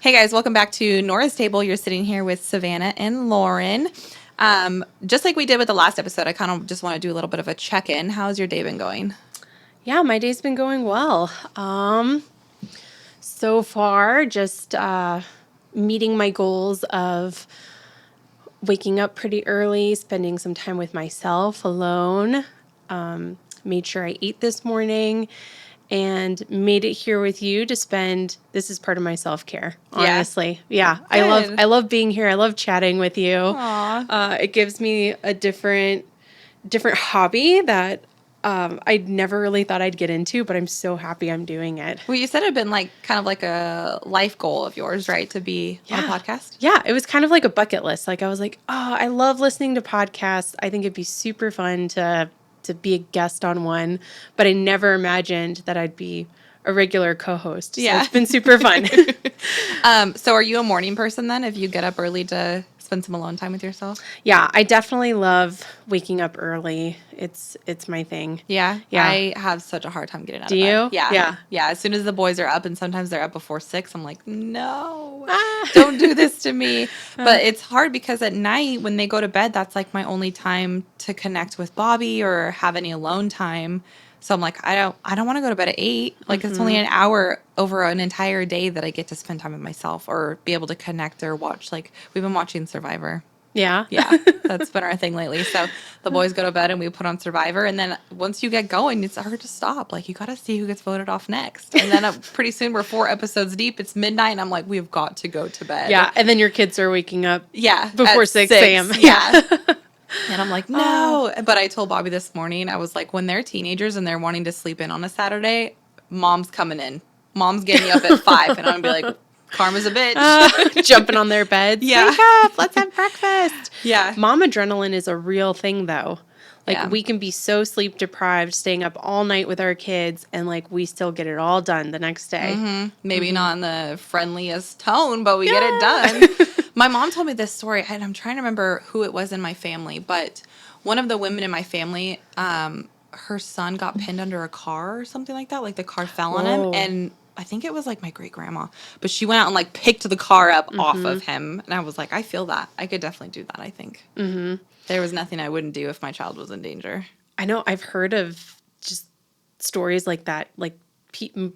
Hey guys, welcome back to Nora's Table. You're sitting here with Savannah and Lauren. Just like we did with the last episode, I kind of just want to do a little bit of a check-in. How's your day been going? Yeah, my day's been going well. So far, just meeting my goals of waking up pretty early, spending some time with myself alone. Made sure I ate this morning and made it here with you to spend. This is part of my self-care, honestly. Yeah, Good. I love being here. I love chatting with you. Aw. It gives me a different hobby that I never really thought I'd get into, but I'm so happy I'm doing it. Well, you said it had been like kind of like a life goal of yours, right? To be on a podcast? Yeah, it was kind of like a bucket list. Like I was like, oh, I love listening to podcasts. I think it'd be super fun to be a guest on one, but I never imagined that I'd be a regular co-host. So Yeah. it's been super fun. So are you a morning person then if you get up early to spend some alone time with yourself? Yeah, I definitely love waking up early. It's my thing. Yeah. Yeah. I have such a hard time getting out Do of bed. you? Yeah. Yeah. Yeah. As soon as the boys are up, and sometimes they're up before 6, I'm like, no, Ah. don't do this to me. But it's hard because at night when they go to bed, that's like my only time to connect with Bobby or have any alone time. So I'm like, I don't want to go to bed at 8. Like it's only an hour over an entire day that I get to spend time with myself or be able to connect or watch. Like we've been watching Survivor. Yeah. Yeah, that's been our thing lately. So the boys go to bed and we put on Survivor. And then once you get going, it's hard to stop. Like you got to see who gets voted off next. And then pretty soon we're 4 episodes deep. It's midnight and I'm like, we've got to go to bed. Yeah. And then your kids are waking up before at 6 a.m. Yeah. And I'm like, no. But I told Bobby this morning, I was like, when they're teenagers and they're wanting to sleep in on a Saturday, mom's coming in. Mom's getting you up at 5. And I'm going to be like, Karma's a bitch. Jumping on their beds. Yeah. Wake up, let's have breakfast. Yeah. Mom adrenaline is a real thing though. Like Yeah. we can be so sleep deprived, staying up all night with our kids, and like we still get it all done the next day. Maybe not in the friendliest tone, but we get it done. My mom told me this story, and I'm trying to remember who it was in my family, but one of the women in my family, her son got pinned under a car or something like that. Like the car fell on him, Whoa. and I think it was like my great grandma, but she went out and like picked the car up off of him, and I was like, I feel that. I could definitely do that. I think there was nothing I wouldn't do if my child was in danger. I know I've heard of just stories like that, like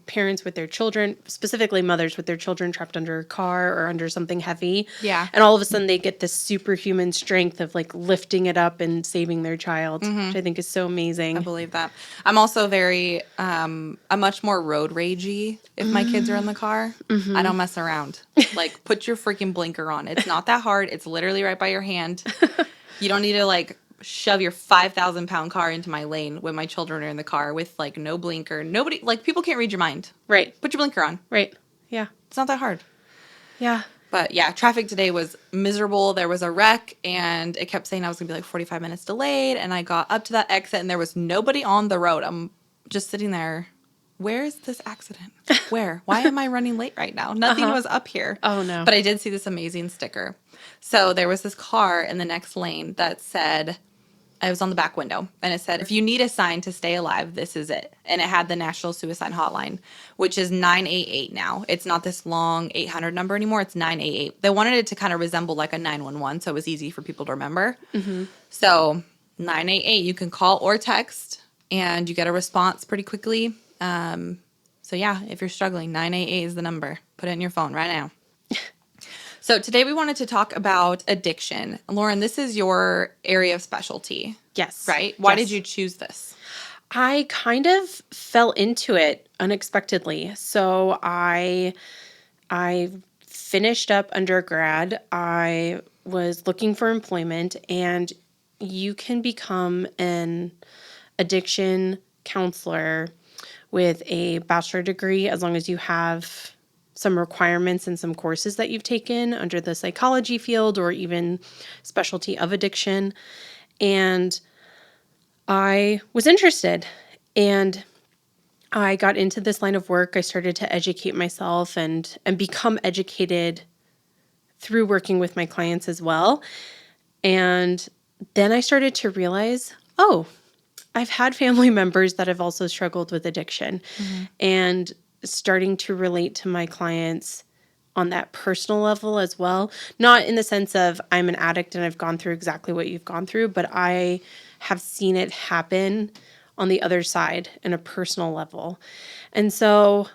parents with their children, specifically mothers with their children trapped under a car or under something heavy. Yeah. And all of a sudden they get this superhuman strength of like lifting it up and saving their child, which I think is so amazing. I believe that. I'm also very, I'm much more road ragey if my kids are in the car. I don't mess around. Like, put your freaking blinker on. It's not that hard. It's literally right by your hand. You don't need to, like, shove your 5,000-pound car into my lane when my children are in the car with, like, no blinker. Nobody, like, people can't read your mind. Right. Put your blinker on. Right. Yeah. It's not that hard. Yeah. But yeah, traffic today was miserable. There was a wreck, and it kept saying I was going to be like 45 minutes delayed. And I got up to that exit, and there was nobody on the road. I'm just sitting there. Where is this accident? Where? Why am I running late right now? Nothing was up here. Oh, no. But I did see this amazing sticker. So there was this car in the next lane that said, I was on the back window, and it said, if you need a sign to stay alive, this is it. And it had the National Suicide Hotline, which is 988 now. It's not this long 800 number anymore. It's 988. They wanted it to kind of resemble like a 911, so it was easy for people to remember. So 988, you can call or text, and you get a response pretty quickly. So yeah, if you're struggling, 988 is the number. Put it in your phone right now. So today we wanted to talk about addiction. Lauren, this is your area of specialty. Yes. Right? Why Yes. did you choose this? I kind of fell into it unexpectedly. So I finished up undergrad. I was looking for employment, and you can become an addiction counselor with a bachelor degree as long as you have some requirements and some courses that you've taken under the psychology field or even specialty of addiction. And I was interested, and I got into this line of work. I started to educate myself and become educated through working with my clients as well. And then I started to realize, oh, I've had family members that have also struggled with addiction, and starting to relate to my clients on that personal level as well. Not in the sense of I'm an addict and I've gone through exactly what you've gone through, but I have seen it happen on the other side in a personal level. And so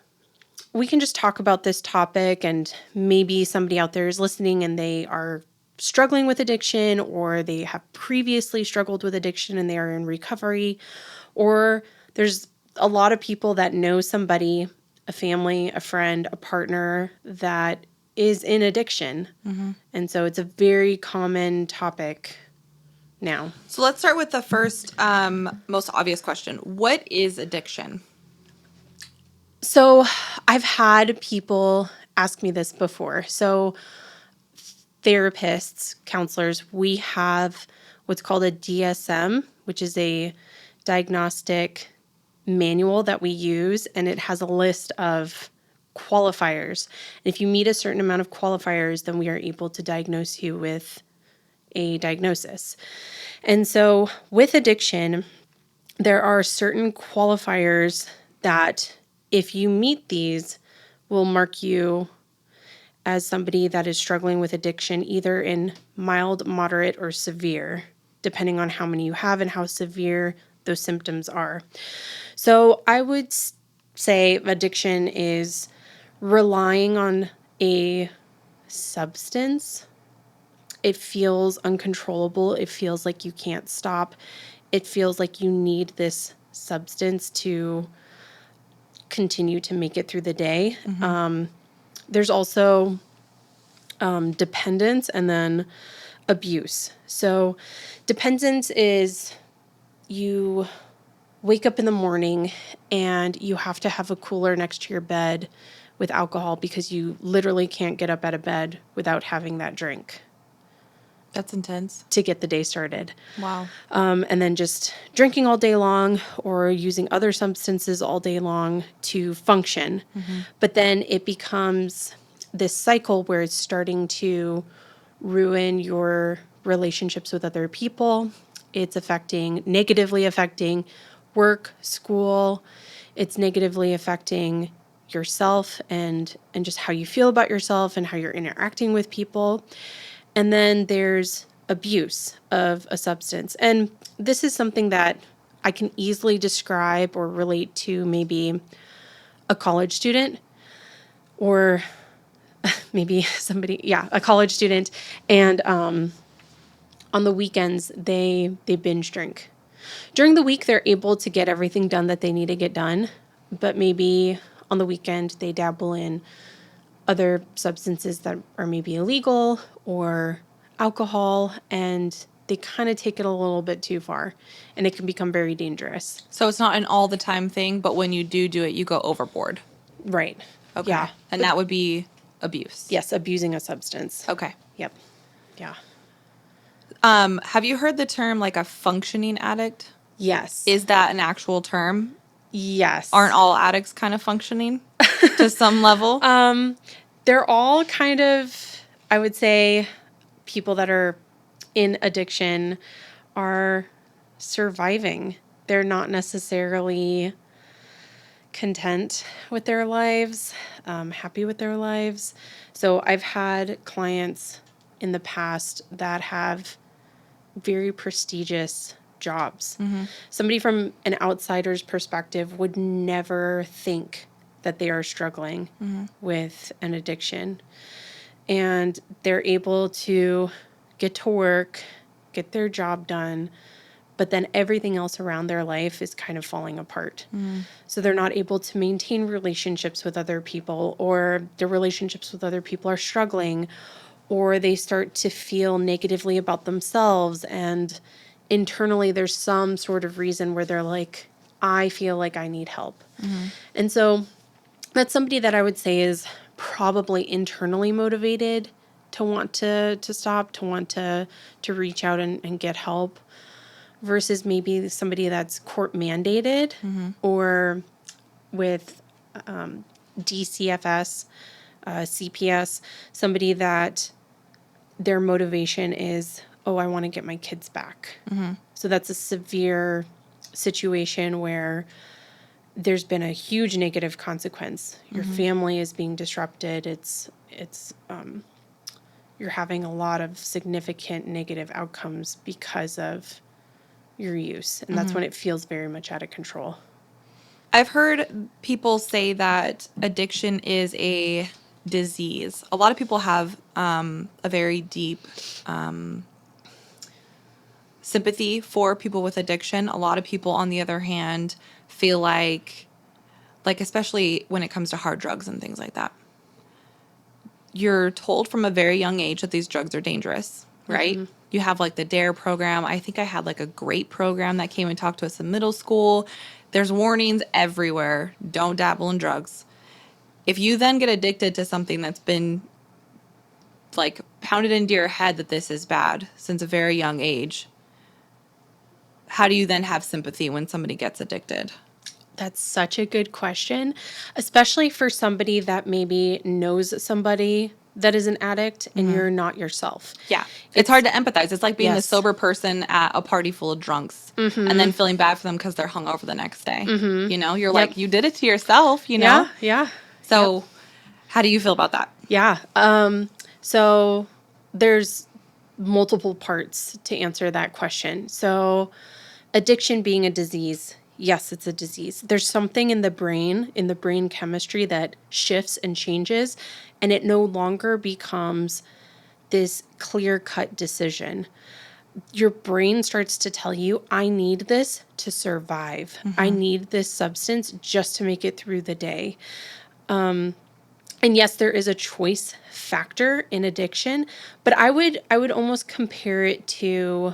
we can just talk about this topic, and maybe somebody out there is listening and they are struggling with addiction, or they have previously struggled with addiction and they are in recovery, or there's a lot of people that know somebody, a family, a friend, a partner that is in addiction. And so it's a very common topic now. So let's start with the first, most obvious question. What is addiction? So I've had people ask me this before. So therapists, counselors, we have what's called a DSM, which is a diagnostic manual that we use, and it has a list of qualifiers. And if you meet a certain amount of qualifiers, then we are able to diagnose you with a diagnosis. And so with addiction, there are certain qualifiers that if you meet these will mark you as somebody that is struggling with addiction, either in mild, moderate, or severe, depending on how many you have and how severe those symptoms are. So I would say addiction is relying on a substance. It feels uncontrollable. It feels like you can't stop. It feels like you need this substance to continue to make it through the day. There's also dependence and then abuse. So dependence is you wake up in the morning and you have to have a cooler next to your bed with alcohol because you literally can't get up out of bed without having that drink That's intense. to get the day started. Wow. And then just drinking all day long or using other substances all day long to function. But then it becomes this cycle where it's starting to ruin your relationships with other people. It's negatively affecting work, school. It's negatively affecting yourself and just how you feel about yourself and how you're interacting with people. And then there's abuse of a substance. And this is something that I can easily describe or relate to maybe a college student or maybe a college student. And on the weekends, they binge drink. During the week, they're able to get everything done that they need to get done. But maybe on the weekend, they dabble in other substances that are maybe illegal or alcohol, and they kind of take it a little bit too far, and it can become very dangerous. So it's not an all the time thing, but when you do it, you go overboard. Right. Okay. Yeah. And that would be abuse. Yes, abusing a substance. Okay. Yep. Yeah. Have you heard the term like a functioning addict? Yes. Is that an actual term? Yes. Aren't all addicts kind of functioning to some level? They're all kind of, I would say, people that are in addiction are surviving. They're not necessarily content with their lives, happy with their lives. So I've had clients in the past that have very prestigious jobs. Somebody from an outsider's perspective would never think that they are struggling with an addiction. And they're able to get to work, get their job done, but then everything else around their life is kind of falling apart. So they're not able to maintain relationships with other people, or their relationships with other people are struggling, or they start to feel negatively about themselves. And internally, there's some sort of reason where they're like, I feel like I need help. And so that's somebody that I would say is probably internally motivated to want to stop, to want to reach out and get help, versus maybe somebody that's court mandated or with DCFS, CPS, somebody that their motivation is, oh, I want to get my kids back. So that's a severe situation where there's been a huge negative consequence. Your family is being disrupted. it's you're having a lot of significant negative outcomes because of your use. And that's when it feels very much out of control. I've heard people say that addiction is a disease. A lot of people have a very deep sympathy for people with addiction. A lot of people, on the other hand, feel like especially when it comes to hard drugs and things like that, you're told from a very young age that these drugs are dangerous, right? You have like the DARE program. I think I had like a GREAT program that came and talked to us in middle school. There's warnings everywhere. Don't dabble in drugs. If you then get addicted to something that's been like pounded into your head that this is bad since a very young age, how do you then have sympathy when somebody gets addicted? That's such a good question, especially for somebody that maybe knows somebody that is an addict and you're not yourself. Yeah. It's hard to empathize. It's like being the Yes. sober person at a party full of drunks and then feeling bad for them because they're hungover the next day. You know, you're like, you did it to yourself, you know? Yeah. So how do you feel about that? Yeah. So there's multiple parts to answer that question. So addiction being a disease, yes, it's a disease. There's something in the brain chemistry that shifts and changes, and it no longer becomes this clear-cut decision. Your brain starts to tell you, I need this to survive. I need this substance just to make it through the day. And yes, there is a choice factor in addiction, but I would almost compare it to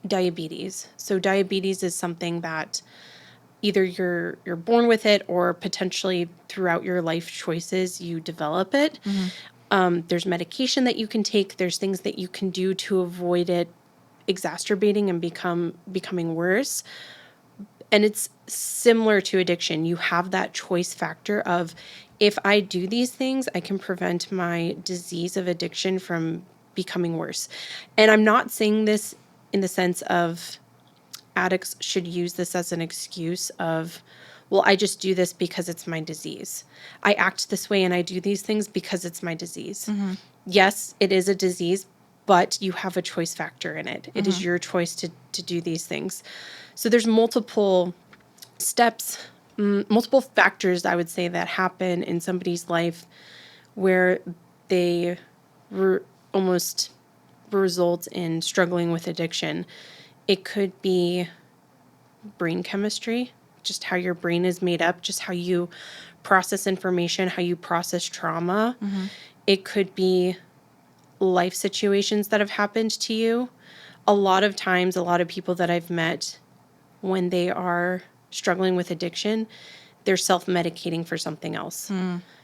diabetes. So diabetes is something that either you're born with it or potentially throughout your life choices you develop it. There's medication that you can take. There's things that you can do to avoid it exacerbating and becoming worse. And it's similar to addiction. You have that choice factor of, if I do these things, I can prevent my disease of addiction from becoming worse. And I'm not saying this in the sense of addicts should use this as an excuse of, well, I just do this because it's my disease. I act this way and I do these things because it's my disease. Yes, it is a disease, but you have a choice factor in it. It is your choice to do these things. So there's multiple steps, multiple factors, I would say, that happen in somebody's life where they almost result in struggling with addiction. It could be brain chemistry, just how your brain is made up, just how you process information, how you process trauma. It could be life situations that have happened to you. A lot of times, a lot of people that I've met, when they are struggling with addiction, they're self-medicating for something else.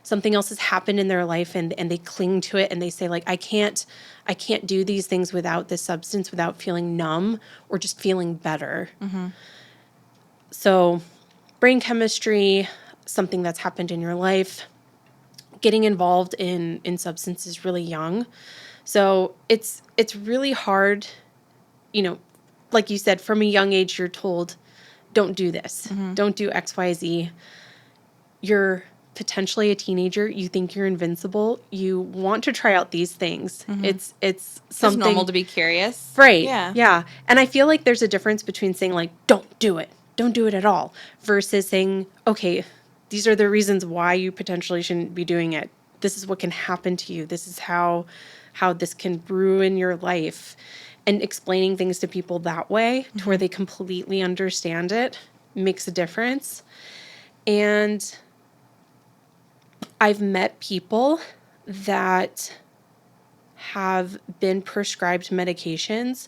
Something else has happened in their life and they cling to it and they say, like, I can't do these things without this substance, without feeling numb or just feeling better. So brain chemistry, something that's happened in your life, getting involved in substances really young. So it's really hard, you know, like you said, from a young age, you're told, don't do this, don't do X, Y, Z. You're potentially a teenager. You think you're invincible. You want to try out these things. It's something It's normal to be curious. right. Yeah. Yeah. And I feel like there's a difference between saying, like, don't do it at all, versus saying, okay, these are the reasons why you potentially shouldn't be doing it. This is what can happen to you. This is how this can ruin your life. And explaining things to people that way, to where they completely understand it, makes a difference. And I've met people that have been prescribed medications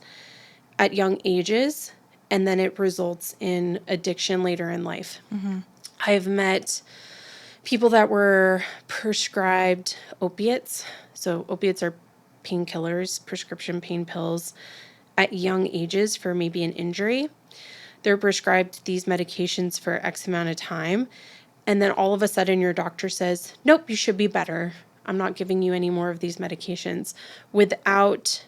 at young ages, and then it results in addiction later in life. I've met people that were prescribed opiates. So opiates are painkillers, prescription pain pills, at young ages for maybe an injury. They're prescribed these medications for X amount of time. And then all of a sudden your doctor says, nope, you should be better. I'm not giving you any more of these medications, without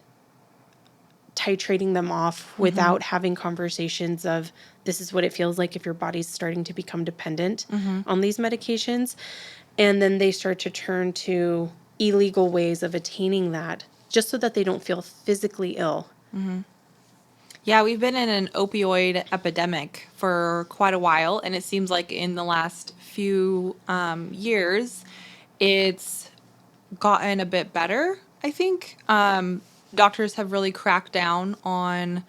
titrating them off, without having conversations of, this is what it feels like if your body's starting to become dependent on these medications. And then they start to turn to illegal ways of attaining that just so that they don't feel physically ill. Yeah, we've been in an opioid epidemic for quite a while, and it seems like in the last few years, it's gotten a bit better, I think. Doctors have really cracked down on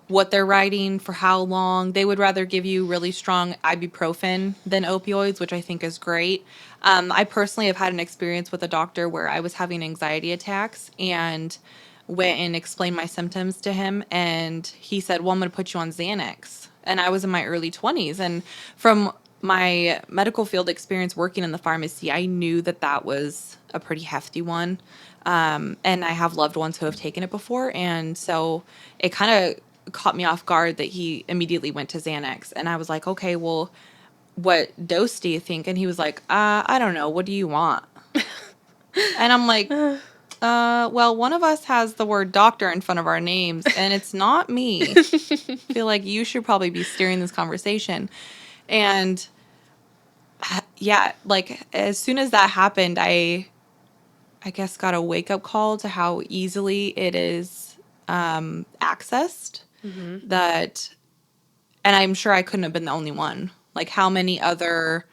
what they're writing for how long. They would rather give you really strong ibuprofen than opioids, which I think is great. I personally have had an experience with a doctor where I was having anxiety attacks and went and explained my symptoms to him. And he said, well, I'm going to put you on Xanax. And I was in my early 20s. And from my medical field experience working in the pharmacy, I knew that that was a pretty hefty one. And I have loved ones who have taken it before. And so it kind of caught me off guard that he immediately went to Xanax. And I was like, okay, well, what dose do you think? And he was like, I don't know. What do you want? And I'm like, well, one of us has the word doctor in front of our names, and it's not me. I feel like you should probably be steering this conversation. And yeah, like as soon as that happened, I guess got a wake up call to how easily it is accessed. That, and I'm sure I couldn't have been the only one. Like how many other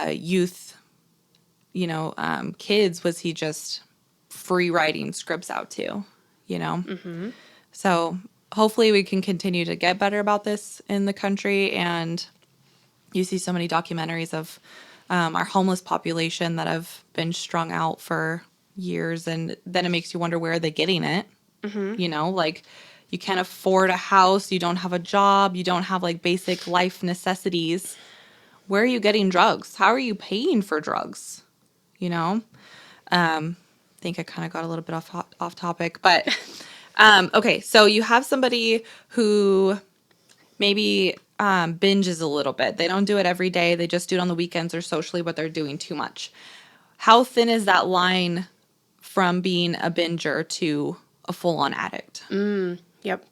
youth, kids was he just free writing scripts out to, you know? So hopefully we can continue to get better about this in the country. And you see so many documentaries of our homeless population that have been strung out for years. And then it makes you wonder, where are they getting it? Like you can't afford a house, you don't have a job, you don't have like basic life necessities. Where are you getting drugs? How are you paying for drugs? I think I kind of got a little bit off topic, but okay. So you have somebody who maybe binges a little bit. They don't do it every day. They just do it on the weekends or socially, but they're doing too much. How thin is that line from being a binger to a full-on addict? Yep.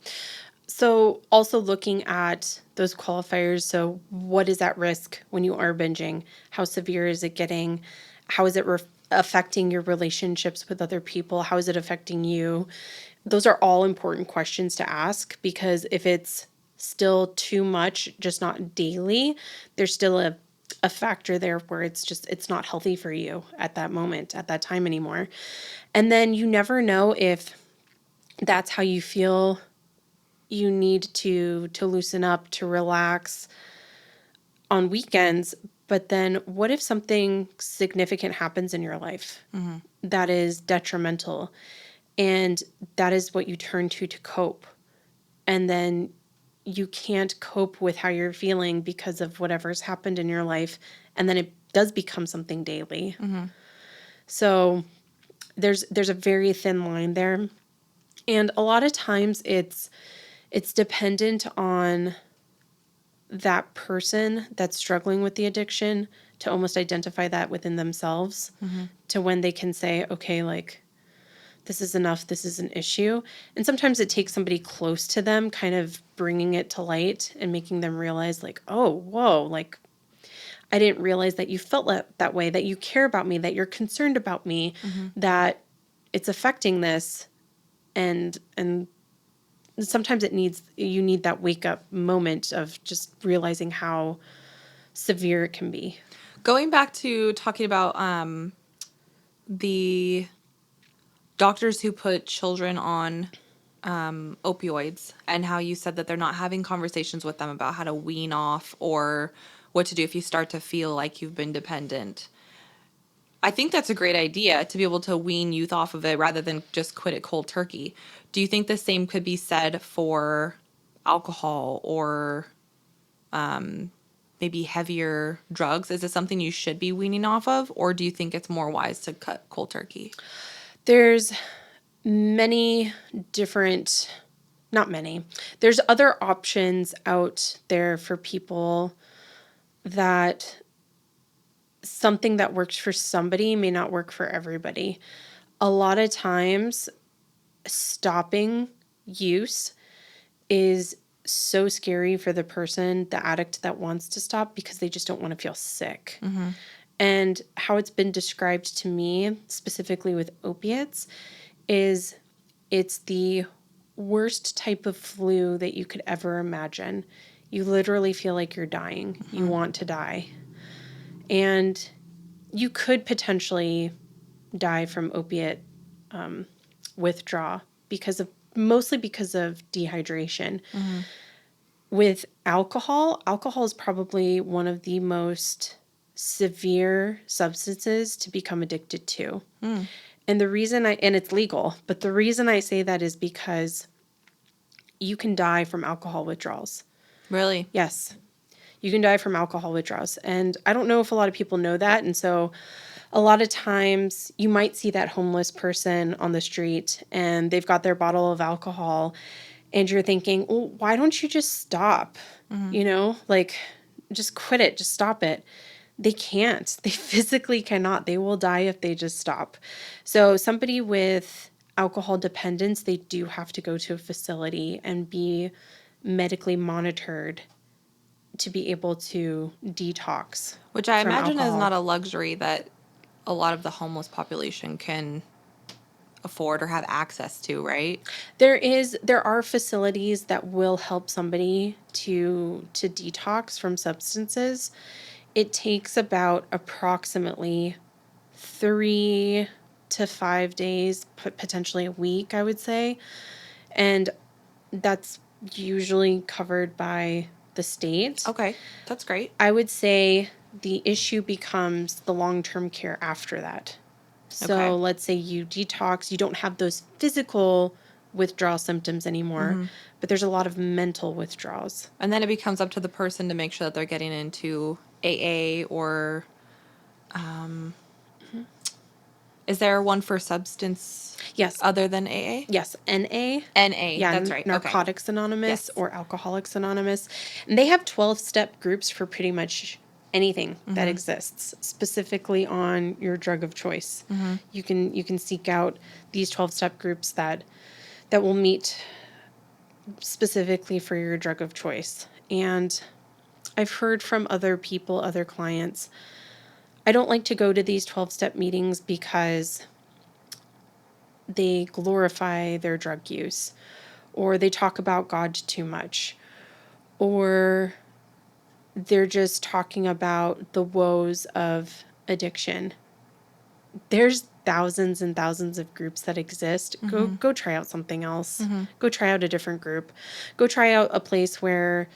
So also looking at those qualifiers. So what is at risk when you are binging? How severe is it getting? How is it affecting your relationships with other people? How is it affecting you? Those are all important questions to ask, because if it's still too much, just not daily, there's still a factor there where it's not healthy for you at that moment, at that time anymore. And then you never know if that's how you feel. You need to loosen up, to relax on weekends. But then what if something significant happens in your life that is detrimental, and that is what you turn to cope? And then you can't cope with how you're feeling because of whatever's happened in your life, and then it does become something daily. So there's a very thin line there. And a lot of times it's dependent on that person that's struggling with the addiction to almost identify that within themselves, to when they can say, okay, like, this is enough, this is an issue. And sometimes it takes somebody close to them kind of bringing it to light and making them realize, like, oh, whoa, like, I didn't realize that you felt that way, that you care about me, that you're concerned about me, that it's affecting this. And sometimes you need that wake up moment of just realizing how severe it can be. Going back to talking about the doctors who put children on opioids, and how you said that they're not having conversations with them about how to wean off or what to do if you start to feel like you've been dependent. I think that's a great idea, to be able to wean youth off of it rather than just quit it cold turkey. Do you think the same could be said for alcohol or maybe heavier drugs? Is it something you should be weaning off of, or do you think it's more wise to cut cold turkey? There's many different, not many, there's other options out there for people, that something that works for somebody may not work for everybody. A lot of times, stopping use is so scary for the person, the addict that wants to stop, because they just don't want to feel sick. And how it's been described to me, specifically with opiates, is it's the worst type of flu that you could ever imagine. You literally feel like you're dying. You want to die. And you could potentially die from opiate withdrawal mostly because of dehydration. With alcohol, alcohol is probably one of the most severe substances to become addicted to. And and it's legal, but the reason I say that is because you can die from alcohol withdrawals. Really? Yes, you can die from alcohol withdrawals. And I don't know if a lot of people know that. And so a lot of times you might see that homeless person on the street and they've got their bottle of alcohol and you're thinking, well, why don't you just stop? Like just quit it, just stop it. They can't. They physically cannot. They will die if they just stop. So somebody with alcohol dependence, they do have to go to a facility and be medically monitored to be able to detox. Which I from imagine is alcohol. not a luxury that a lot of the homeless population can afford or have access to, right? There are facilities that will help somebody to detox from substances. It takes about approximately 3 to 5 days, potentially a week, I would say. And that's usually covered by the state. Okay, that's great. I would say the issue becomes the long-term care after that. So Okay. let's say you detox, you don't have those physical withdrawal symptoms anymore, but there's a lot of mental withdrawals. And then it becomes up to the person to make sure that they're getting into AA or is there one for substance Yes. other than AA? Yes, NA. NA, Yeah, that's right. Okay. Narcotics Anonymous Yes. or Alcoholics Anonymous. And they have 12-step groups for pretty much anything that exists, specifically on your drug of choice. You can seek out these 12-step groups that will meet specifically for your drug of choice. And I've heard from other people, other clients, I don't like to go to these 12-step meetings because they glorify their drug use, or they talk about God too much, or they're just talking about the woes of addiction. There's thousands and thousands of groups that exist. Go try out something else. Go try out a different group. Go try out a place where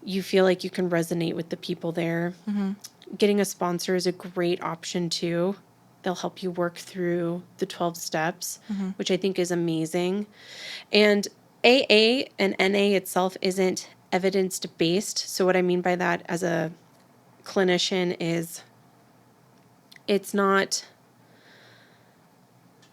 you feel like you can resonate with the people there. Getting a sponsor is a great option too. They'll help you work through the 12 steps, which I think is amazing. And AA and NA itself isn't evidence-based. So what I mean by that as a clinician is it's not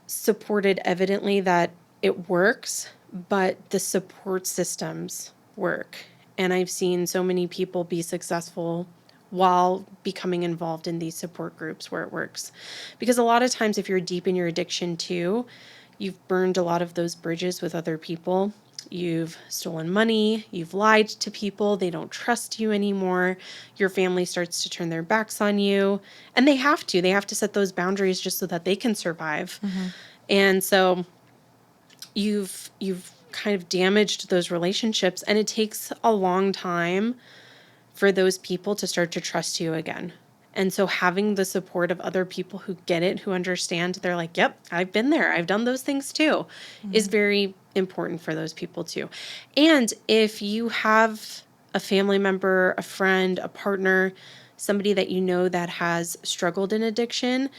supported evidently that it works, but the support systems work. And I've seen so many people be successful while becoming involved in these support groups where it works. Because a lot of times if you're deep in your addiction too, you've burned a lot of those bridges with other people. You've stolen money, you've lied to people, they don't trust you anymore. Your family starts to turn their backs on you, and they have to set those boundaries just so that they can survive. And so you've kind of damaged those relationships, and it takes a long time for those people to start to trust you again. And so having the support of other people who get it, who understand, they're like, yep, I've been there, I've done those things too, is very important for those people too. And if you have a family member, a friend, a partner, somebody that you know that has struggled in addiction,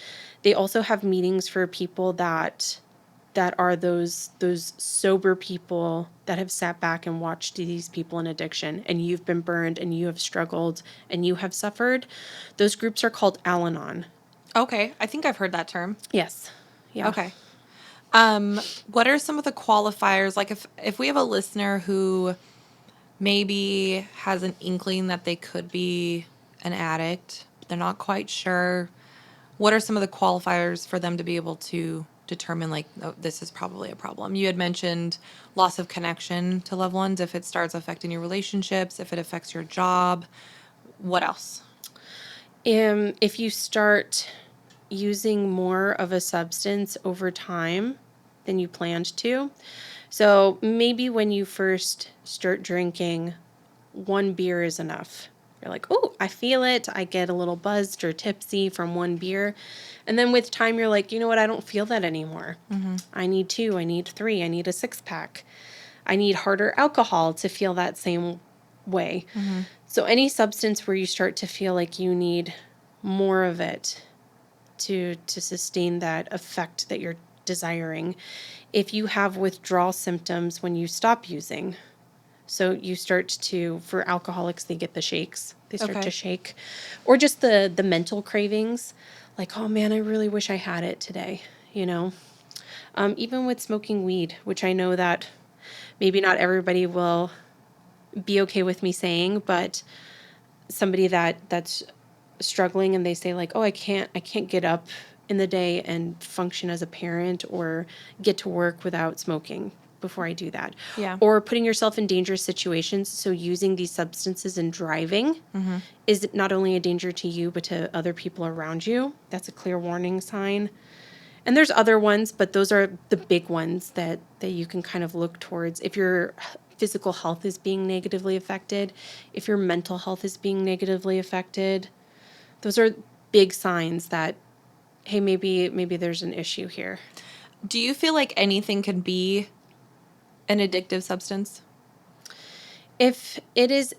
they also have meetings for people that are those sober people that have sat back and watched these people in addiction, and you've been burned and you have struggled and you have suffered. Those groups are called Al-Anon. Okay, I think I've heard that term. Yes. Yeah. Okay. What are some of the qualifiers? Like if we have a listener who maybe has an inkling that they could be an addict, but they're not quite sure, what are some of the qualifiers for them to be able to determine, like, oh, this is probably a problem? You had mentioned loss of connection to loved ones, if it starts affecting your relationships, if it affects your job. What else? If you start using more of a substance over time than you planned to, so maybe when you first start drinking, one beer is enough. You're like, oh, I feel it. I get a little buzzed or tipsy from one beer. And then with time, you're like, you know what? I don't feel that anymore. I need two. I need three. I need a six pack. I need harder alcohol to feel that same way. So any substance where you start to feel like you need more of it to sustain that effect that you're desiring. If you have withdrawal symptoms when you stop using, so you start to, for alcoholics, they get the shakes. They start to Okay. shake. Or just the mental cravings, like, oh man, I really wish I had it today, you know? Even with smoking weed, which I know that maybe not everybody will be okay with me saying, but somebody that's struggling and they say like, oh, I can't get up in the day and function as a parent or get to work without smoking before I do that. Yeah. Or putting yourself in dangerous situations. So using these substances and driving is not only a danger to you, but to other people around you. That's a clear warning sign. And there's other ones, but those are the big ones that you can kind of look towards. If your physical health is being negatively affected, if your mental health is being negatively affected, those are big signs that, hey, maybe there's an issue here. Do you feel like anything can be an addictive substance? If it is,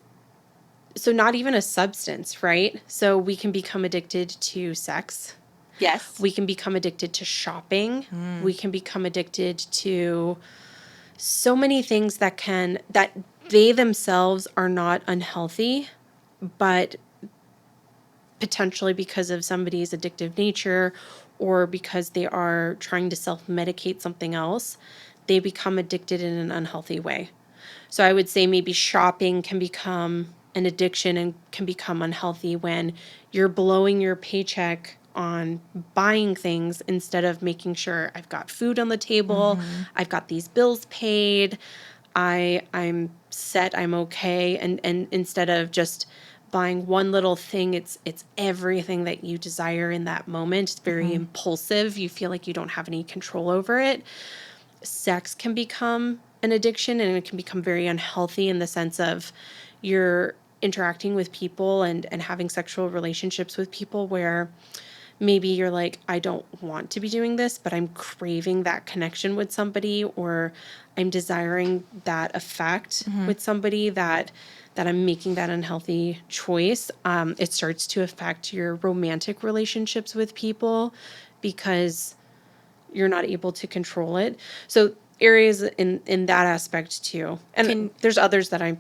so not even a substance, right? So we can become addicted to sex. Yes. We can become addicted to shopping. We can become addicted to so many things that they themselves are not unhealthy, but potentially because of somebody's addictive nature or because they are trying to self-medicate something else, they become addicted in an unhealthy way. So I would say maybe shopping can become an addiction and can become unhealthy when you're blowing your paycheck on buying things instead of making sure I've got food on the table, I've got these bills paid, I'm set, I'm okay, and instead of just buying one little thing, it's everything that you desire in that moment. It's very impulsive. You feel like you don't have any control over it. Sex can become an addiction and it can become very unhealthy in the sense of you're interacting with people and having sexual relationships with people where maybe you're like, I don't want to be doing this, but I'm craving that connection with somebody, or I'm desiring that effect with somebody that I'm making that unhealthy choice. It starts to affect your romantic relationships with people because you're not able to control it. So areas in that aspect too. And Can there's others that I'm,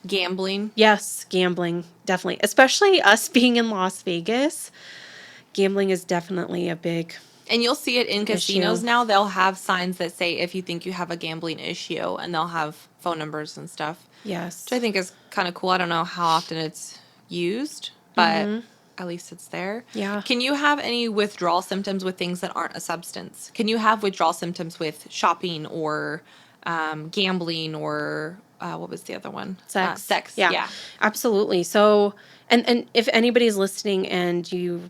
gambling? yes, gambling, definitely. Especially us being in Las Vegas, gambling is definitely a big And you'll see it in issue. casinos now. They'll have signs that say if you think you have a gambling issue, and they'll have phone numbers and stuff, Yes. which I think is kind of cool. I don't know how often it's used, but at least it's there. Yeah. Can you have any withdrawal symptoms with things that aren't a substance? Can you have withdrawal symptoms with shopping or gambling or what was the other one? Sex. Sex. Yeah. Yeah. Absolutely. So and if anybody's listening and you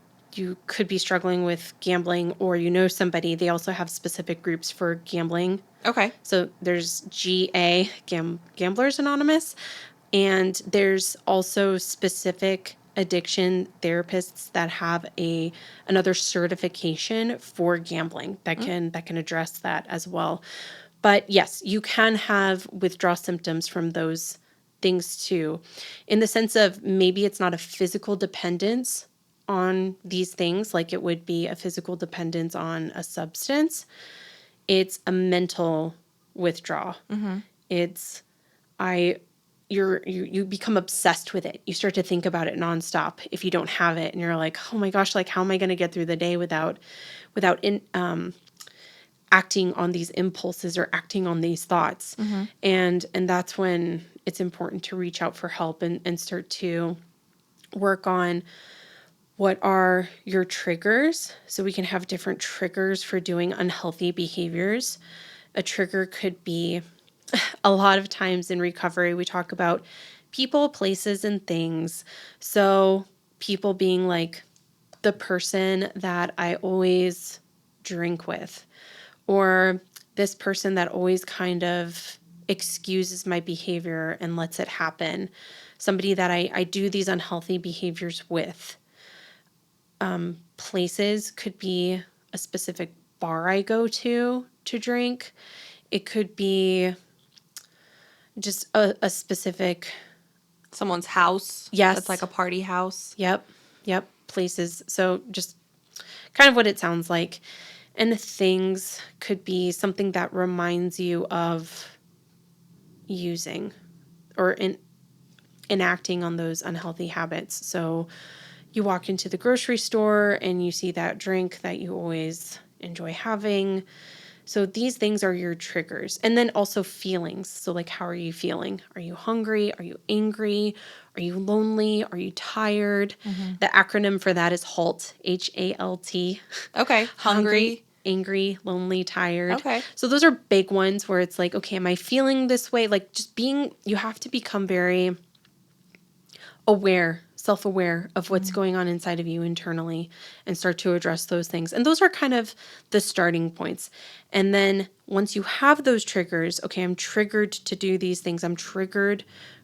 could be struggling with gambling or you know somebody, they also have specific groups for gambling. Okay. So there's Gamblers Anonymous, and there's also specific addiction therapists that have another certification for gambling that can address that as well. But yes, you can have withdrawal symptoms from those things too, in the sense of maybe it's not a physical dependence on these things like it would be a physical dependence on a substance. It's a mental withdrawal. It's I you become obsessed with it. You start to think about it nonstop if you don't have it, and you're like, oh my gosh, like how am I going to get through the day without acting on these impulses or acting on these thoughts. And that's when it's important to reach out for help and start to work on what are your triggers. So we can have different triggers for doing unhealthy behaviors. A trigger could be, a lot of times in recovery we talk about people, places, and things. So people being like the person that I always drink with, or this person that always kind of excuses my behavior and lets it happen, somebody that I do these unhealthy behaviors with. Places could be a specific bar I go to drink. It could be just a specific, Someone's house. yes. That's like a party house. Yep. Yep. Places. So just kind of what it sounds like. And the things could be something that reminds you of using or enacting on those unhealthy habits. So you walk into the grocery store and you see that drink that you always enjoy having. So these things are your triggers. And then also feelings. So like, how are you feeling? Are you hungry? Are you angry? Are you lonely? Are you tired? The acronym for that is HALT, HALT. Okay. Hungry. Angry, lonely, tired. Okay. So those are big ones where it's like, okay, am I feeling this way? Like just you have to become very aware, self-aware of what's going on inside of you internally and start to address those things. And those are kind of the starting points. And then once you have those triggers, okay, I'm triggered to do these things. I'm triggered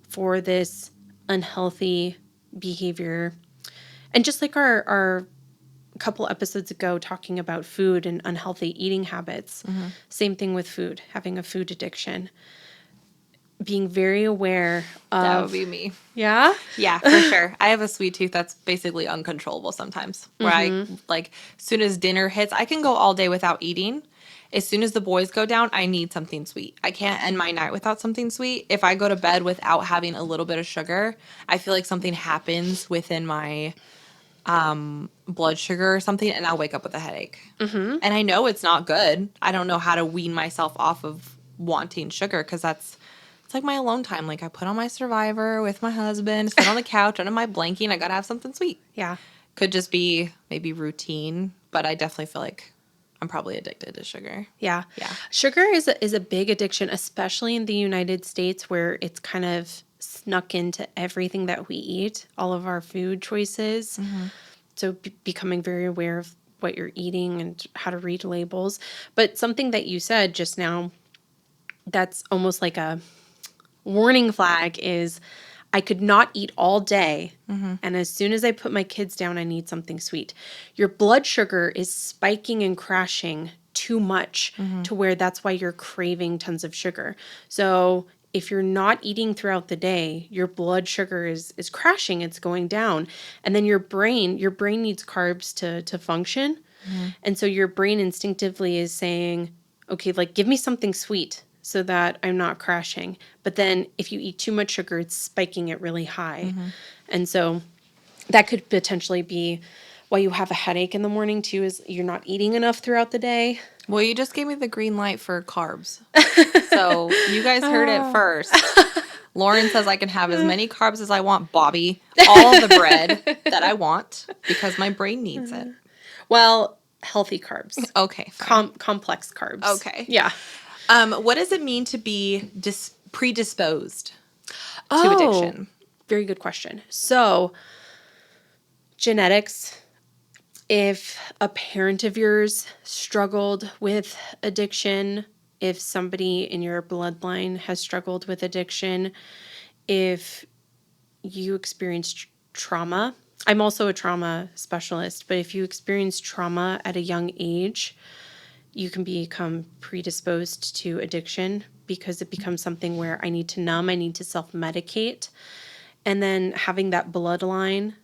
for this unhealthy behavior. And just like our couple episodes ago talking about food and unhealthy eating habits, same thing with food, having a food addiction. Being very aware of... That would be me. Yeah? Yeah, for sure. I have a sweet tooth that's basically uncontrollable sometimes. Where I, like, as soon as dinner hits, I can go all day without eating. As soon as the boys go down, I need something sweet. I can't end my night without something sweet. If I go to bed without having a little bit of sugar, I feel like something happens within my blood sugar or something, and I'll wake up with a headache. And I know it's not good. I don't know how to wean myself off of wanting sugar because it's like my alone time. Like I put on my Survivor with my husband, sit on the couch under my blankie, and I gotta have something sweet. Yeah. Could just be maybe routine, but I definitely feel like I'm probably addicted to sugar. Yeah. Yeah. Sugar is a big addiction, especially in the United States where it's kind of snuck into everything that we eat, all of our food choices. So becoming very aware of what you're eating and how to read labels. But something that you said just now that's almost like a warning flag is I could not eat all day. And as soon as I put my kids down, I need something sweet. Your blood sugar is spiking and crashing too much to where that's why you're craving tons of sugar. So if you're not eating throughout the day, your blood sugar is crashing, it's going down. And then your brain needs carbs to function. And so your brain instinctively is saying, okay, like give me something sweet so that I'm not crashing. But then if you eat too much sugar, it's spiking it really high. And so that could potentially be why you have a headache in the morning too, is you're not eating enough throughout the day. Well, you just gave me the green light for carbs. So you guys heard it first. Lauren says I can have as many carbs as I want, Bobby. All the bread that I want because my brain needs it. Well, healthy carbs. Okay. Fine. Complex carbs. Okay. Yeah. What does it mean to be predisposed to addiction? Very good question. So, genetics, if a parent of yours struggled with addiction, if somebody in your bloodline has struggled with addiction, if you experienced trauma, I'm also a trauma specialist, but if you experience trauma at a young age, you can become predisposed to addiction because it becomes something where I need to numb, I need to self-medicate. And then having that bloodline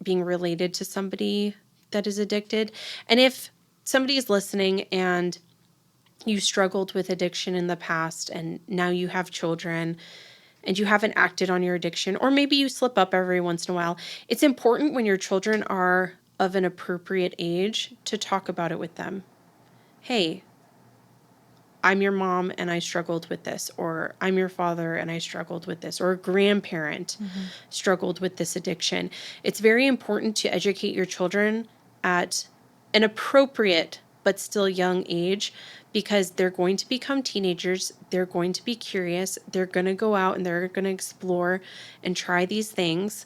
being related to somebody that is addicted. And if somebody is listening and you struggled with addiction in the past and now you have children and you haven't acted on your addiction, or maybe you slip up every once in a while, it's important when your children are of an appropriate age to talk about it with them. Hey, I'm your mom and I struggled with this, or I'm your father and I struggled with this, or a grandparent struggled with this addiction. It's very important to educate your children at an appropriate but still young age because they're going to become teenagers. They're going to be curious. They're going to go out and they're going to explore and try these things.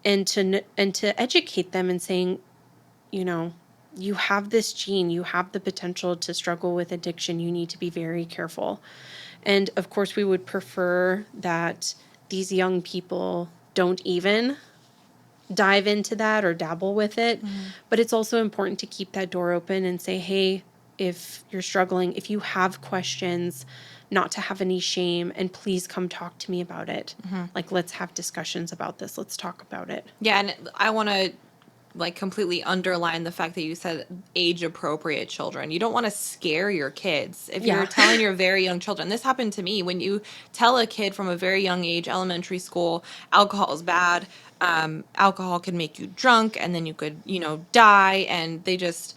and to educate them and saying, you know, you have this gene, you have the potential to struggle with addiction. You need to be very careful. And of course, we would prefer that these young people don't even dive into that or dabble with it. But it's also important to keep that door open and say, hey, if you're struggling, if you have questions, not to have any shame, and please come talk to me about it. Like, let's have discussions about this. Let's talk about it. Yeah, and I want to like completely underline the fact that you said age appropriate children. You don't want to scare your kids. If Yeah. you're telling your very young children, this happened to me when you tell a kid from a very young age, elementary school, alcohol is bad. Alcohol can make you drunk and then you could, die. And they just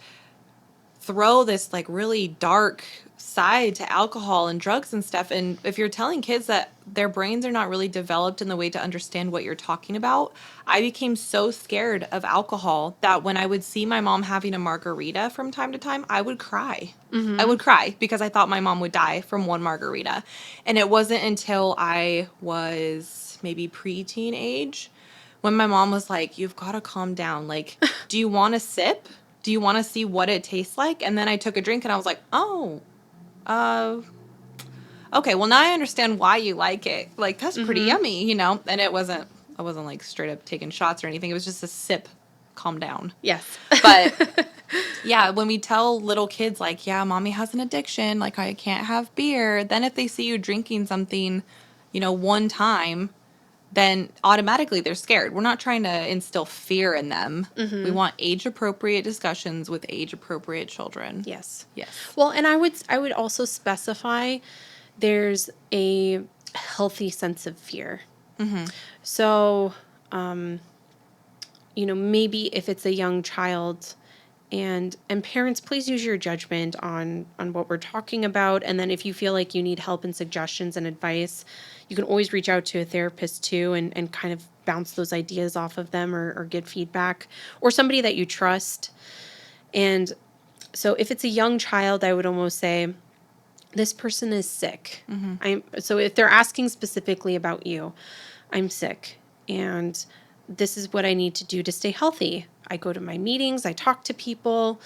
throw this like really dark side to alcohol and drugs and stuff. And if you're telling kids that their brains are not really developed in the way to understand what you're talking about, I became so scared of alcohol that when I would see my mom having a margarita from time to time, I would cry. I would cry because I thought my mom would die from one margarita. And it wasn't until I was maybe preteen age when my mom was like, you've got to calm down. Like, do you want a sip? Do you want to see what it tastes like? And then I took a drink and I was like, oh, okay, well now I understand why you like it. Like, that's pretty yummy, And I wasn't like straight up taking shots or anything. It was just a sip. Calm down. Yes. But yeah, when we tell little kids like, yeah, mommy has an addiction, like I can't have beer, then if they see you drinking something, one time, then automatically they're scared. We're not trying to instill fear in them. We want age appropriate discussions with age appropriate children. Yes. Yes. Well, and I would also specify there's a healthy sense of fear. So, maybe if it's a young child, and parents, please use your judgment on what we're talking about. And then if you feel like you need help and suggestions and advice, you can always reach out to a therapist too, and kind of bounce those ideas off of them, or get feedback, or somebody that you trust. And so if it's a young child, I would almost say, this person is sick. So if they're asking specifically about you, I'm sick, and this is what I need to do to stay healthy. I go to my meetings, I talk to people,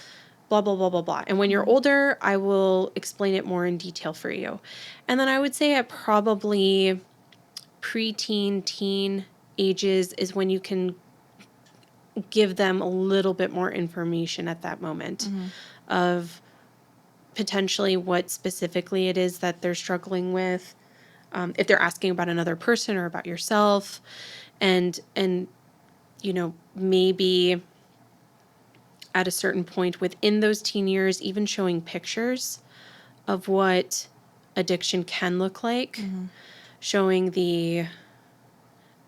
blah, blah, blah, blah, blah. And when you're older, I will explain it more in detail for you. And then I would say at probably preteen, teen ages is when you can give them a little bit more information at that moment of potentially what specifically it is that they're struggling with. If they're asking about another person or about yourself, and maybe at a certain point within those teen years, even showing pictures of what addiction can look like, showing the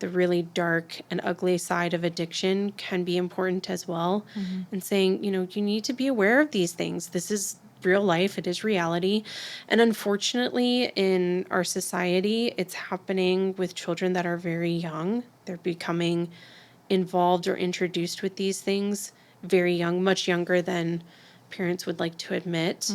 really dark and ugly side of addiction can be important as well. And saying, you need to be aware of these things. This is real life. It is reality. And unfortunately, in our society, it's happening with children that are very young. They're becoming involved or introduced with these things very young, much younger than parents would like to admit.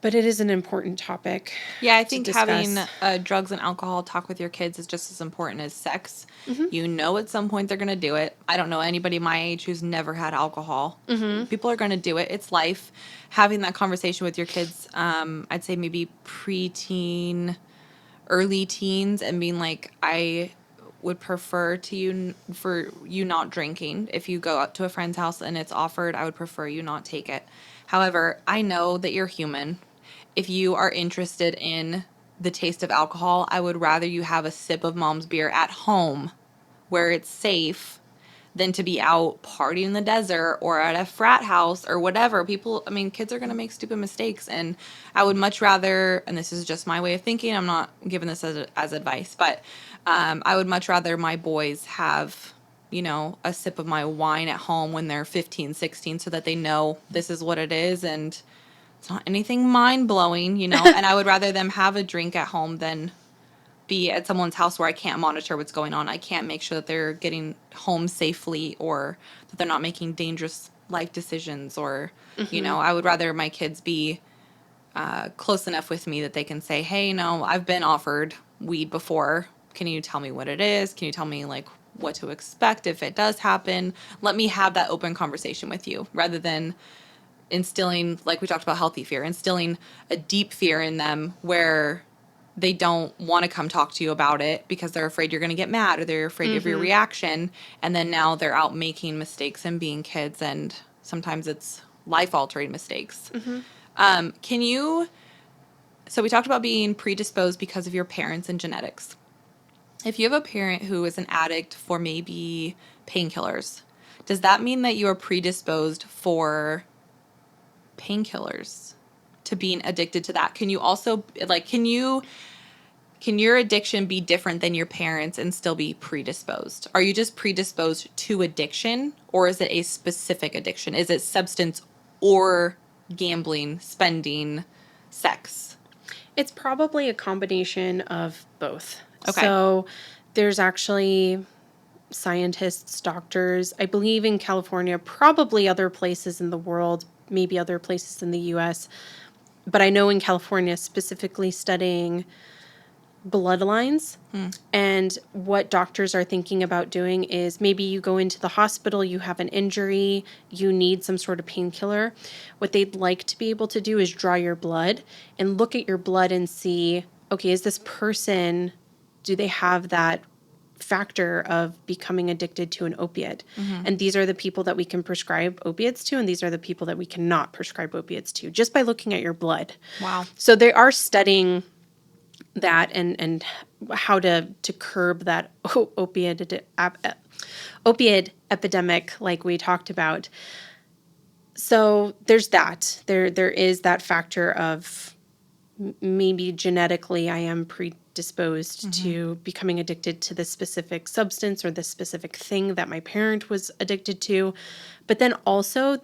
But it is an important topic. Yeah, I to think discuss. having a drugs and alcohol talk with your kids is just as important as sex. At some point they're going to do it. I don't know anybody my age who's never had alcohol. People are going to do it. It's life. Having that conversation with your kids, I'd say maybe preteen, early teens, and being like, I would prefer for you not drinking. If you go out to a friend's house and it's offered, I would prefer you not take it. However, I know that you're human. If you are interested in the taste of alcohol, I would rather you have a sip of mom's beer at home where it's safe than to be out partying in the desert or at a frat house or whatever. Kids are going to make stupid mistakes. And I would much rather, and this is just my way of thinking, I'm not giving this as advice, but I would much rather my boys have, a sip of my wine at home when they're 15, 16, so that they know this is what it is. And it's not anything mind-blowing, and I would rather them have a drink at home than be at someone's house where I can't monitor what's going on. I can't make sure that they're getting home safely or that they're not making dangerous life decisions or, I would rather my kids be close enough with me that they can say, hey, no, I've been offered weed before. Can you tell me what it is? Can you tell me, like, what to expect if it does happen. Let me have that open conversation with you rather than instilling, like we talked about, healthy fear, instilling a deep fear in them where they don't want to come talk to you about it because they're afraid you're going to get mad or they're afraid of your reaction. And then now they're out making mistakes and being kids, and sometimes it's life-altering mistakes. Can you, so we talked about being predisposed because of your parents and genetics. If you have a parent who is an addict for maybe painkillers, does that mean that you are predisposed for painkillers, to being addicted to that? Can you also, like, can your addiction be different than your parents and still be predisposed? Are you just predisposed to addiction, or is it a specific addiction? Is it substance or gambling, spending, sex? It's probably a combination of both. Okay. So there's actually scientists, doctors, I believe in California, probably other places in the world, maybe other places in the US, but I know in California specifically studying bloodlines. And what doctors are thinking about doing is maybe you go into the hospital, you have an injury, you need some sort of painkiller. What they'd like to be able to do is draw your blood and look at your blood and see, okay, is this person, do they have that factor of becoming addicted to an opiate? And these are the people that we can prescribe opiates to, and these are the people that we cannot prescribe opiates to, just by looking at your blood. Wow. So they are studying that and how to curb that opiate epidemic like we talked about. So there's that. There is that factor of maybe genetically I am predisposed to becoming addicted to this specific substance or this specific thing that my parent was addicted to. But then also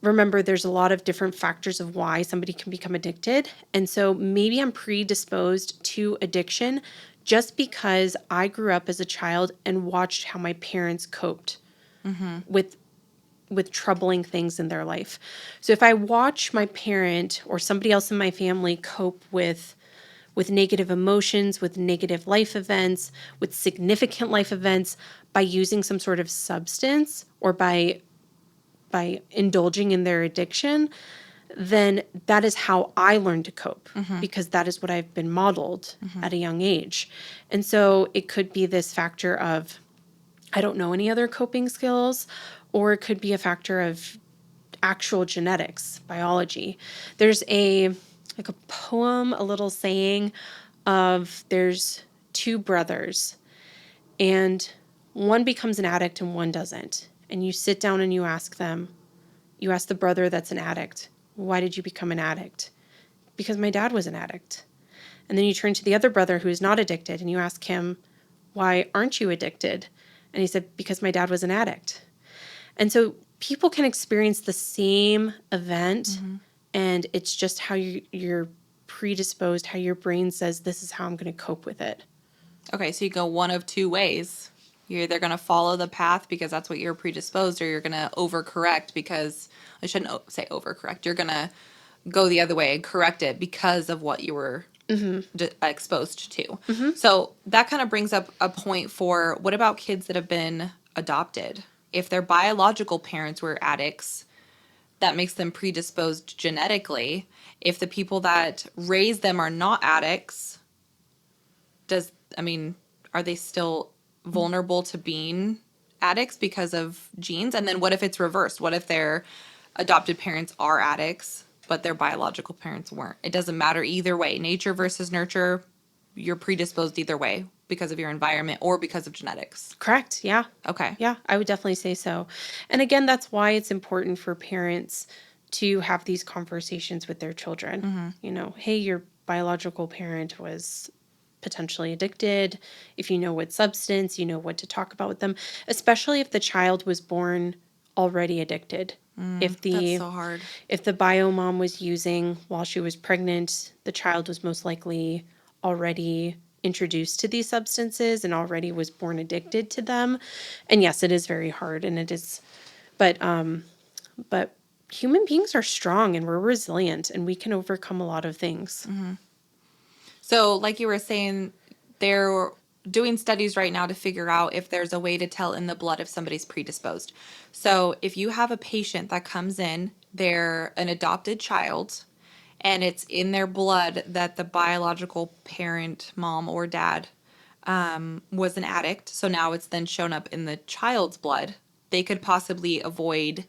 remember, there's a lot of different factors of why somebody can become addicted. And so maybe I'm predisposed to addiction just because I grew up as a child and watched how my parents coped with troubling things in their life. So if I watch my parent or somebody else in my family cope with negative emotions, with negative life events, with significant life events by using some sort of substance or by indulging in their addiction, then that is how I learned to cope because that is what I've been modeled at a young age. And so it could be this factor of, I don't know any other coping skills, or it could be a factor of actual genetics, biology. There's a poem, a little saying of there's two brothers and one becomes an addict and one doesn't. And you sit down and you ask the brother that's an addict, why did you become an addict? Because my dad was an addict. And then you turn to the other brother who is not addicted and you ask him, why aren't you addicted? And he said, because my dad was an addict. And so people can experience the same event and it's just how you're predisposed, how your brain says, this is how I'm going to cope with it. Okay, so you go one of two ways. You're either going to follow the path because that's what you're predisposed, or you're going to overcorrect because, I shouldn't say overcorrect, you're going to go the other way and correct it because of what you were exposed to. So that kind of brings up a point for, what about kids that have been adopted? If their biological parents were addicts, that makes them predisposed genetically. If the people that raise them are not addicts, are they still vulnerable to being addicts because of genes? And then what if it's reversed? What if their adopted parents are addicts, but their biological parents weren't? It doesn't matter either way. Nature versus nurture, you're predisposed either way because of your environment or because of genetics. Correct. Yeah. Okay. Yeah, I would definitely say so. And again, that's why it's important for parents to have these conversations with their children. Hey, your biological parent was potentially addicted. If you know what substance, you know what to talk about with them, especially if the child was born already addicted. That's so hard. If the bio mom was using while she was pregnant, the child was most likely already introduced to these substances and already was born addicted to them. And yes, it is very hard, and it is, but human beings are strong and we're resilient and we can overcome a lot of things. So like you were saying, there doing studies right now to figure out if there's a way to tell in the blood if somebody's predisposed. So if you have a patient that comes in, they're an adopted child, and it's in their blood that the biological parent, mom or dad, was an addict. So now it's then shown up in the child's blood. They could possibly avoid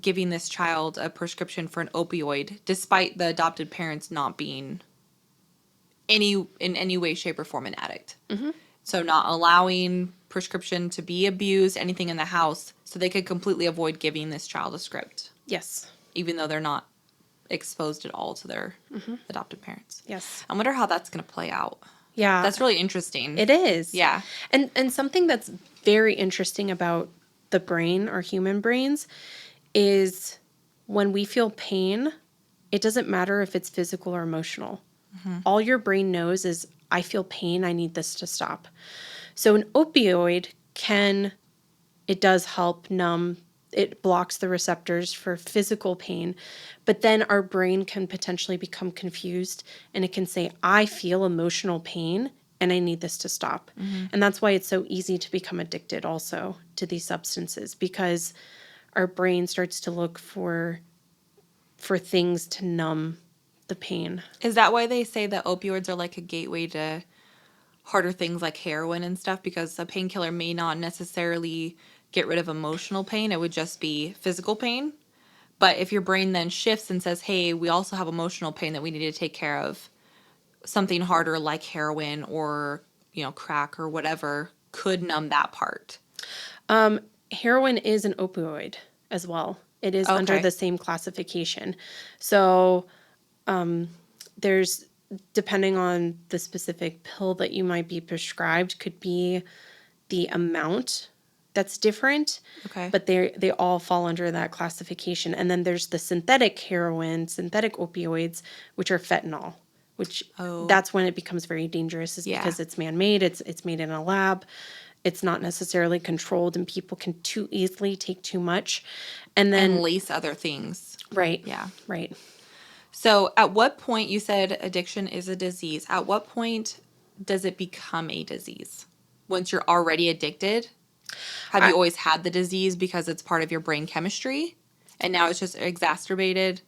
giving this child a prescription for an opioid, despite the adopted parents not being in any way, shape, or form an addict. So not allowing prescription to be abused, anything in the house, so they could completely avoid giving this child a script, Yes. even though they're not exposed at all to their adopted parents. Yes. I wonder how that's going to play out. Yeah. That's really interesting. It is. Yeah. And something that's very interesting about the brain, our human brains, is when we feel pain, it doesn't matter if it's physical or emotional. All your brain knows is, I feel pain, I need this to stop. So an opioid it does help numb, it blocks the receptors for physical pain, but then our brain can potentially become confused and it can say, I feel emotional pain and I need this to stop. And that's why it's so easy to become addicted also to these substances, because our brain starts to look for things to numb the pain. Is that why they say that opioids are like a gateway to harder things like heroin and stuff? Because a painkiller may not necessarily get rid of emotional pain. It would just be physical pain. But if your brain then shifts and says, hey, we also have emotional pain that we need to take care of, something harder like heroin or, crack or whatever could numb that part. Heroin is an opioid as well. It is under Okay. the same classification. So there's, depending on the specific pill that you might be prescribed, could be the amount that's different. Okay. But they all fall under that classification. And then there's the synthetic heroin, synthetic opioids, which are fentanyl, which that's when it becomes very dangerous, is because it's man-made, it's made in a lab. It's not necessarily controlled, and people can too easily take too much. And then lace other things. Right. Yeah. Right. So at what point, you said addiction is a disease. At what point does it become a disease? Once you're already addicted? Have you always had the disease because it's part of your brain chemistry? And now it's just exacerbated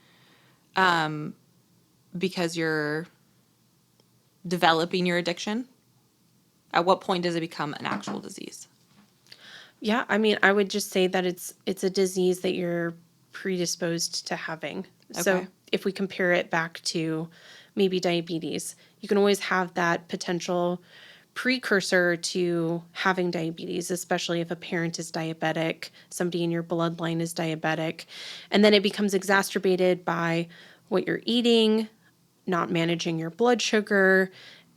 because you're developing your addiction? At what point does it become an actual disease? Yeah, I mean, I would just say that it's a disease that you're predisposed to having. So Okay. if we compare it back to maybe diabetes, you can always have that potential precursor to having diabetes, especially if a parent is diabetic, somebody in your bloodline is diabetic, and then it becomes exacerbated by what you're eating, not managing your blood sugar,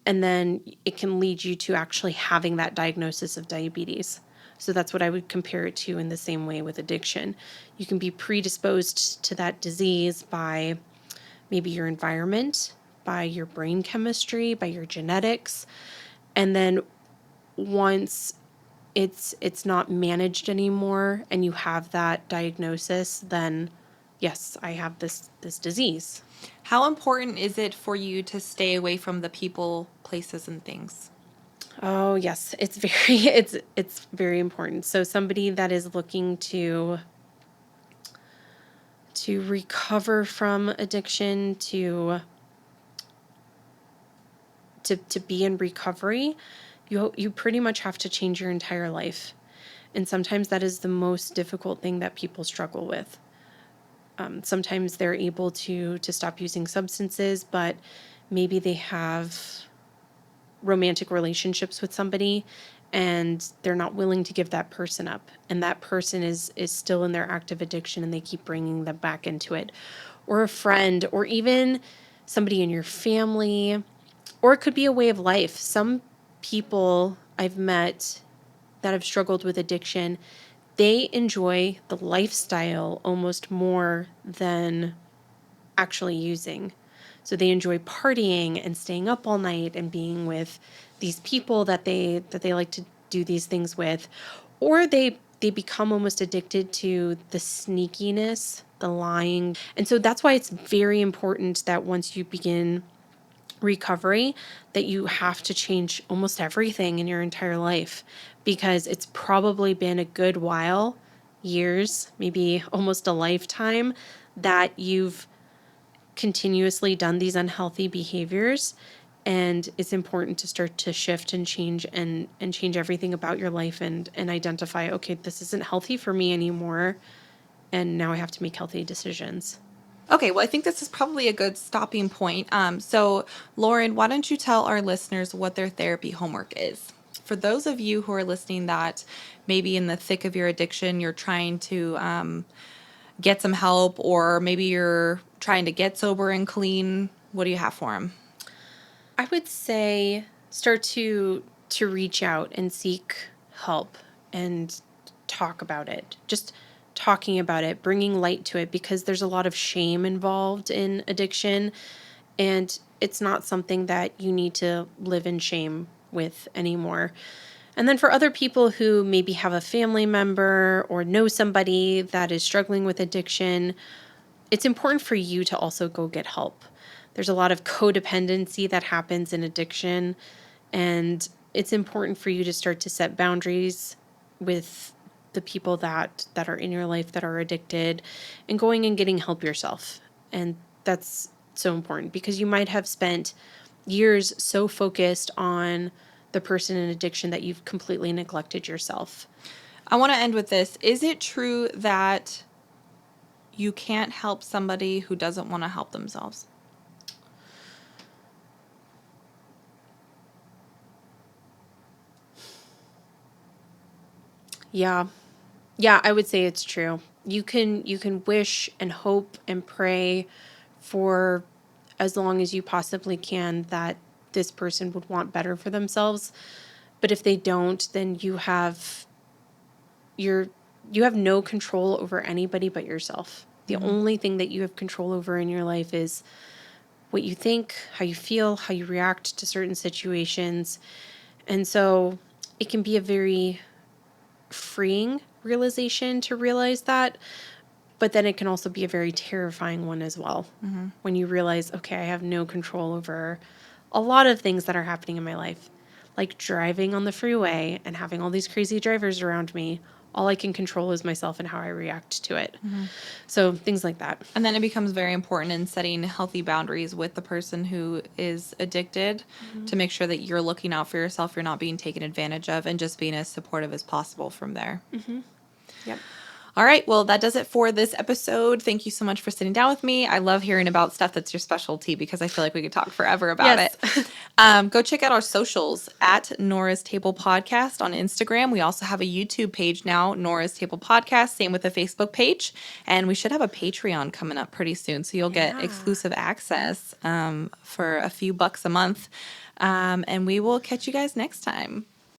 and then it can lead you to actually having that diagnosis of diabetes. So that's what I would compare it to in the same way with addiction. You can be predisposed to that disease by maybe your environment, by your brain chemistry, by your genetics. And then once it's not managed anymore and you have that diagnosis, then yes, I have this disease. How important is it for you to stay away from the people, places, and things? Oh, yes, it's it's very important. So somebody that is looking to recover from addiction, to be in recovery, you pretty much have to change your entire life. And sometimes that is the most difficult thing that people struggle with. Sometimes they're able to stop using substances, but maybe they have romantic relationships with somebody and they're not willing to give that person up, and that person is still in their active addiction and they keep bringing them back into it. Or a friend, or even somebody in your family, or it could be a way of life. Some people I've met that have struggled with addiction, they enjoy the lifestyle almost more than actually using. So they enjoy partying and staying up all night and being with these people that they like to do these things with, or they become almost addicted to the sneakiness, the lying. And so that's why it's very important that once you begin recovery that you have to change almost everything in your entire life, because it's probably been a good while, years, maybe almost a lifetime, that you've continuously done these unhealthy behaviors. And it's important to start to shift and change and change everything about your life and identify, okay, this isn't healthy for me anymore. And now I have to make healthy decisions. Okay, well, I think this is probably a good stopping point. So, Lauren, why don't you tell our listeners what their therapy homework is? For those of you who are listening that maybe in the thick of your addiction, you're trying to get some help, or maybe you're trying to get sober and clean, what do you have for them? I would say start to reach out and seek help and talk about it. Just talking about it, bringing light to it, because there's a lot of shame involved in addiction, and it's not something that you need to live in shame with anymore. And then for other people who maybe have a family member or know somebody that is struggling with addiction, it's important for you to also go get help. There's a lot of codependency that happens in addiction, and it's important for you to start to set boundaries with the people that are in your life that are addicted, and going and getting help yourself. And that's so important, because you might have spent years so focused on the person in addiction that you've completely neglected yourself. I want to end with this. Is it true that you can't help somebody who doesn't want to help themselves? Yeah. Yeah, I would say it's true. You can wish and hope and pray for as long as you possibly can that this person would want better for themselves. But if they don't, then you're you have no control over anybody but yourself. The only thing that you have control over in your life is what you think, how you feel, how you react to certain situations. And so it can be a very freeing realization to realize that, but then it can also be a very terrifying one as well. When you realize, okay, I have no control over a lot of things that are happening in my life, like driving on the freeway and having all these crazy drivers around me. All I can control is myself and how I react to it. So things like that. And then it becomes very important in setting healthy boundaries with the person who is addicted to make sure that you're looking out for yourself, you're not being taken advantage of, and just being as supportive as possible from there. Yep. All right. Well, that does it for this episode. Thank you so much for sitting down with me. I love hearing about stuff that's your specialty, because I feel like we could talk forever about Yes. it. Go check out our socials at Nora's Table Podcast on Instagram. We also have a YouTube page now, Nora's Table Podcast. Same with the Facebook page. And we should have a Patreon coming up pretty soon. So you'll get Yeah. exclusive access for a few bucks a month. And we will catch you guys next time.